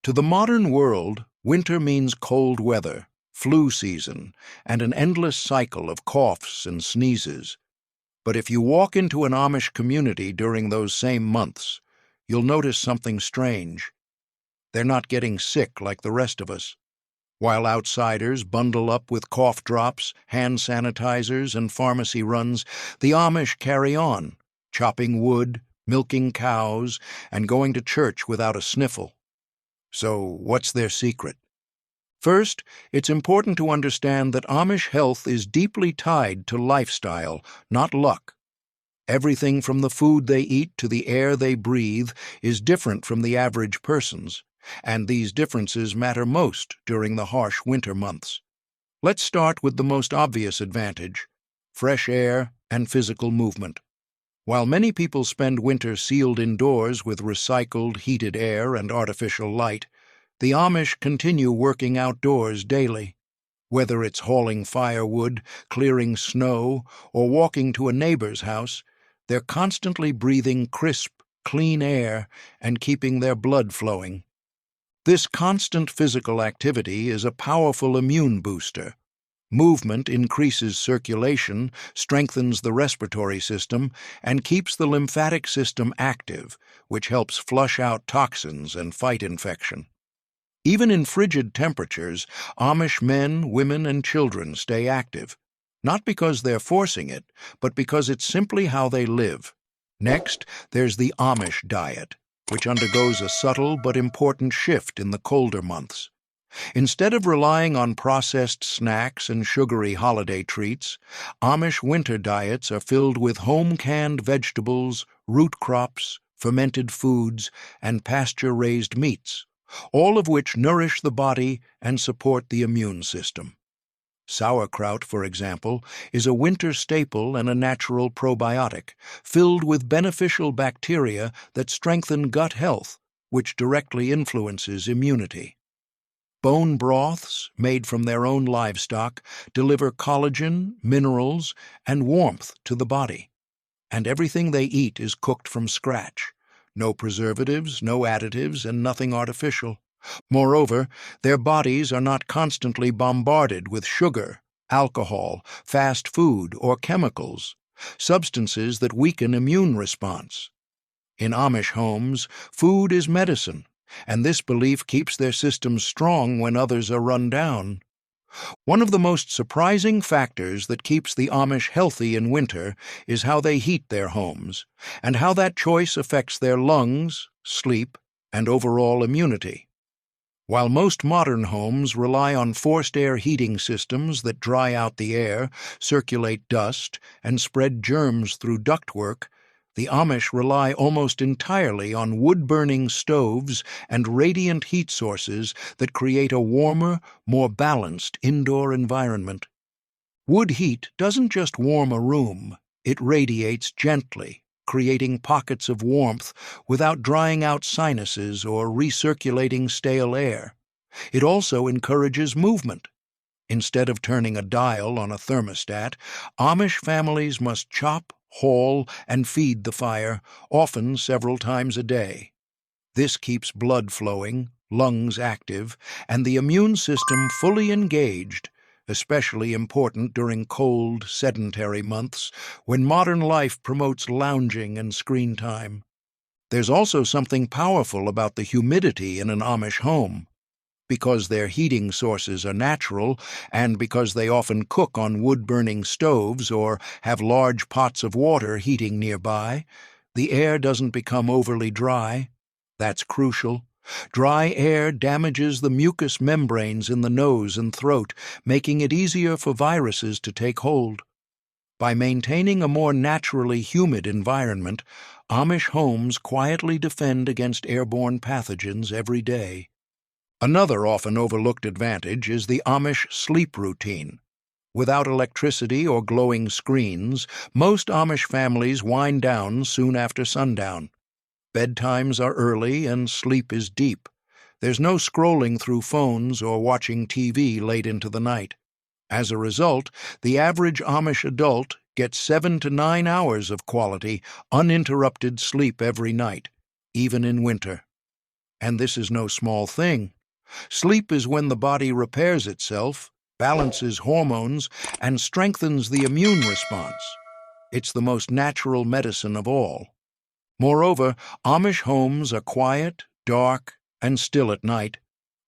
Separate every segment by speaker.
Speaker 1: To the modern world, winter means cold weather, flu season, and an endless cycle of coughs and sneezes. But if you walk into an Amish community during those same months, you'll notice something strange. They're not getting sick like the rest of us. While outsiders bundle up with cough drops, hand sanitizers, and pharmacy runs, the Amish carry on, chopping wood, milking cows, and going to church without a sniffle. So, what's their secret? First, it's important to understand that Amish health is deeply tied to lifestyle, not luck. Everything from the food they eat to the air they breathe is different from the average person's, and these differences matter most during the harsh winter months. Let's start with the most obvious advantage: fresh air and physical movement. While many people spend winter sealed indoors with recycled, heated air and artificial light, the Amish continue working outdoors daily. Whether it's hauling firewood, clearing snow, or walking to a neighbor's house, they're constantly breathing crisp, clean air and keeping their blood flowing. This constant physical activity is a powerful immune booster. Movement increases circulation, strengthens the respiratory system, and keeps the lymphatic system active, which helps flush out toxins and fight infection. Even in frigid temperatures, Amish men, women, and children stay active, not because they're forcing it, but because it's simply how they live. Next, there's the Amish diet, which undergoes a subtle but important shift in the colder months. Instead of relying on processed snacks and sugary holiday treats, Amish winter diets are filled with home-canned vegetables, root crops, fermented foods, and pasture-raised meats, all of which nourish the body and support the immune system. Sauerkraut, for example, is a winter staple and a natural probiotic, filled with beneficial bacteria that strengthen gut health, which directly influences immunity. Bone broths, made from their own livestock, deliver collagen, minerals, and warmth to the body. And everything they eat is cooked from scratch. No preservatives, no additives, and nothing artificial. Moreover, their bodies are not constantly bombarded with sugar, alcohol, fast food, or chemicals, substances that weaken immune response. In Amish homes, food is medicine, and this belief keeps their systems strong when others are run down. One of the most surprising factors that keeps the Amish healthy in winter is how they heat their homes, and how that choice affects their lungs, sleep, and overall immunity. While most modern homes rely on forced air heating systems that dry out the air, circulate dust, and spread germs through ductwork, the Amish rely almost entirely on wood-burning stoves and radiant heat sources that create a warmer, more balanced indoor environment. Wood heat doesn't just warm a room, it radiates gently, creating pockets of warmth without drying out sinuses or recirculating stale air. It also encourages movement. Instead of turning a dial on a thermostat, Amish families must chop, haul, and feed the fire, often several times a day. This keeps blood flowing, lungs active, and the immune system fully engaged, especially important during cold, sedentary months when modern life promotes lounging and screen time. There's also something powerful about the humidity in an Amish home. Because their heating sources are natural, and because they often cook on wood-burning stoves or have large pots of water heating nearby, the air doesn't become overly dry. That's crucial. Dry air damages the mucous membranes in the nose and throat, making it easier for viruses to take hold. By maintaining a more naturally humid environment, Amish homes quietly defend against airborne pathogens every day. Another often overlooked advantage is the Amish sleep routine. Without electricity or glowing screens, most Amish families wind down soon after sundown. Bedtimes are early and sleep is deep. There's no scrolling through phones or watching TV late into the night. As a result, the average Amish adult gets 7 to 9 hours of quality, uninterrupted sleep every night, even in winter. And this is no small thing. Sleep is when the body repairs itself, balances hormones, and strengthens the immune response. It's the most natural medicine of all. Moreover, Amish homes are quiet, dark, and still at night,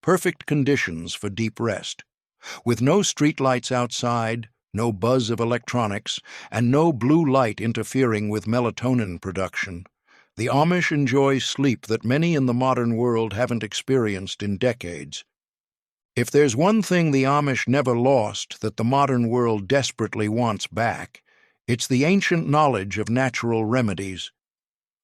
Speaker 1: perfect conditions for deep rest. With no streetlights outside, no buzz of electronics, and no blue light interfering with melatonin production, the Amish enjoy sleep that many in the modern world haven't experienced in decades. If there's one thing the Amish never lost that the modern world desperately wants back, it's the ancient knowledge of natural remedies.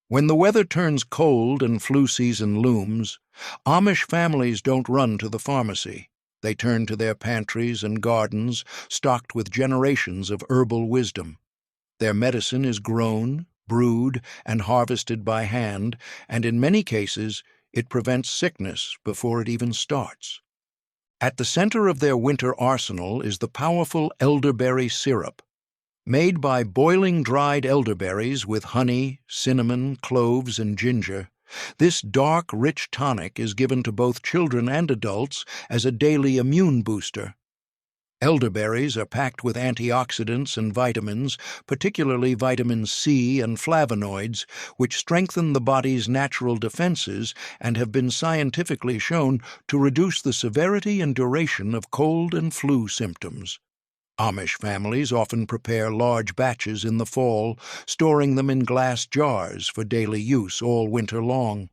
Speaker 1: When the weather turns cold and flu season looms, Amish families don't run to the pharmacy. They turn to their pantries and gardens stocked with generations of herbal wisdom. Their medicine is grown, brewed, and harvested by hand, and in many cases it prevents sickness before it even starts. At the center of their winter arsenal is the powerful elderberry syrup. Made by boiling dried elderberries with honey, cinnamon, cloves, and ginger, this dark, rich tonic is given to both children and adults as a daily immune booster. Elderberries are packed with antioxidants and vitamins, particularly vitamin C and flavonoids, which strengthen the body's natural defenses and have been scientifically shown to reduce the severity and duration of cold and flu symptoms. Amish families often prepare large batches in the fall, storing them in glass jars for daily use all winter long.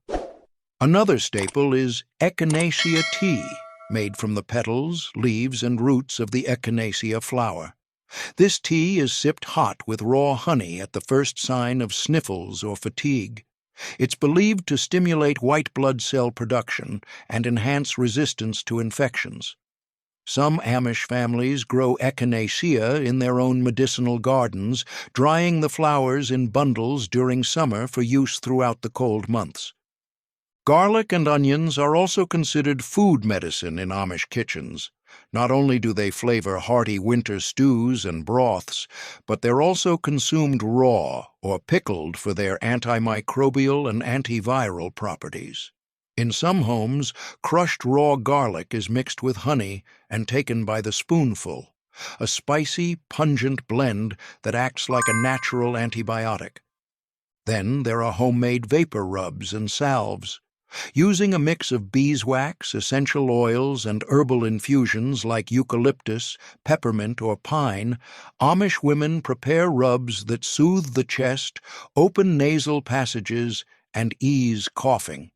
Speaker 1: Another staple is echinacea tea, made from the petals, leaves, and roots of the echinacea flower. This tea is sipped hot with raw honey at the first sign of sniffles or fatigue. It's believed to stimulate white blood cell production and enhance resistance to infections. Some Amish families grow echinacea in their own medicinal gardens, drying the flowers in bundles during summer for use throughout the cold months. Garlic and onions are also considered food medicine in Amish kitchens. Not only do they flavor hearty winter stews and broths, but they're also consumed raw or pickled for their antimicrobial and antiviral properties. In some homes, crushed raw garlic is mixed with honey and taken by the spoonful, a spicy, pungent blend that acts like a natural antibiotic. Then there are homemade vapor rubs and salves. Using a mix of beeswax, essential oils, and herbal infusions like eucalyptus, peppermint, or pine, Amish women prepare rubs that soothe the chest, open nasal passages, and ease coughing.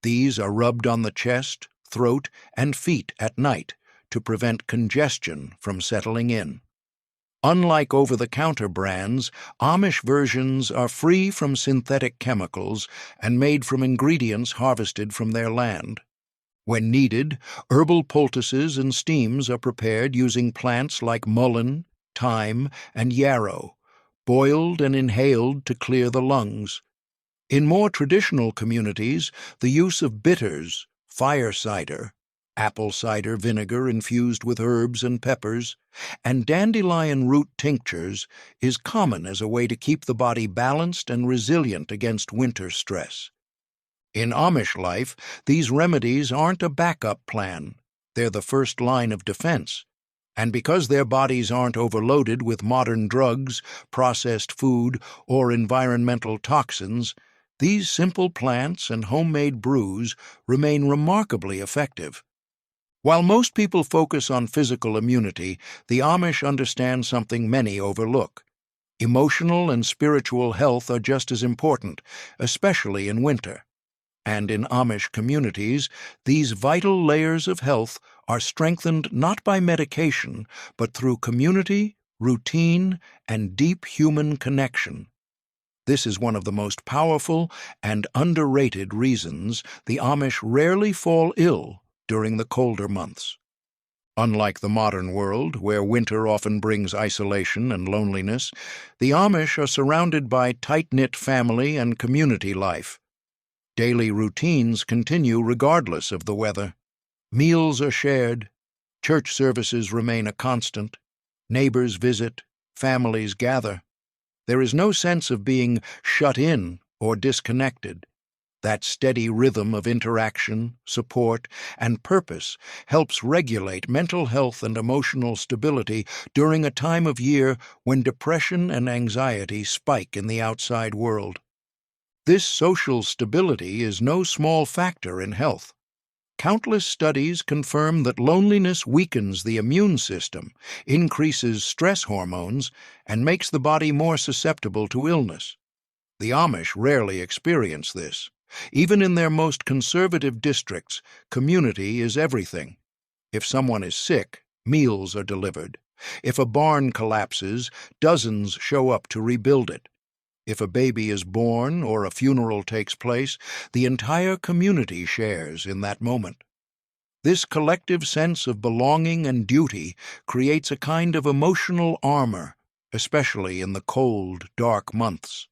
Speaker 1: These are rubbed on the chest, throat, and feet at night to prevent congestion from settling in. Unlike over-the-counter brands, Amish versions are free from synthetic chemicals and made from ingredients harvested from their land. When needed, herbal poultices and steams are prepared using plants like mullein, thyme, and yarrow, boiled and inhaled to clear the lungs. In more traditional communities, the use of bitters, fire cider, apple cider vinegar infused with herbs and peppers, and dandelion root tinctures is common as a way to keep the body balanced and resilient against winter stress. In Amish life, these remedies aren't a backup plan. They're the first line of defense. And because their bodies aren't overloaded with modern drugs, processed food, or environmental toxins, these simple plants and homemade brews remain remarkably effective. While most people focus on physical immunity, the Amish understand something many overlook. Emotional and spiritual health are just as important, especially in winter. And in Amish communities, these vital layers of health are strengthened not by medication, but through community, routine, and deep human connection. This is one of the most powerful and underrated reasons the Amish rarely fall ill during the colder months. Unlike the modern world, where winter often brings isolation and loneliness, the Amish are surrounded by tight-knit family and community life. Daily routines continue regardless of the weather. Meals are shared, church services remain a constant, neighbors visit, families gather. There is no sense of being shut in or disconnected. That steady rhythm of interaction, support, and purpose helps regulate mental health and emotional stability during a time of year when depression and anxiety spike in the outside world. This social stability is no small factor in health. Countless studies confirm that loneliness weakens the immune system, increases stress hormones, and makes the body more susceptible to illness. The Amish rarely experience this. Even in their most conservative districts, community is everything. If someone is sick, meals are delivered. If a barn collapses, dozens show up to rebuild it. If a baby is born or a funeral takes place, the entire community shares in that moment. This collective sense of belonging and duty creates a kind of emotional armor, especially in the cold, dark months.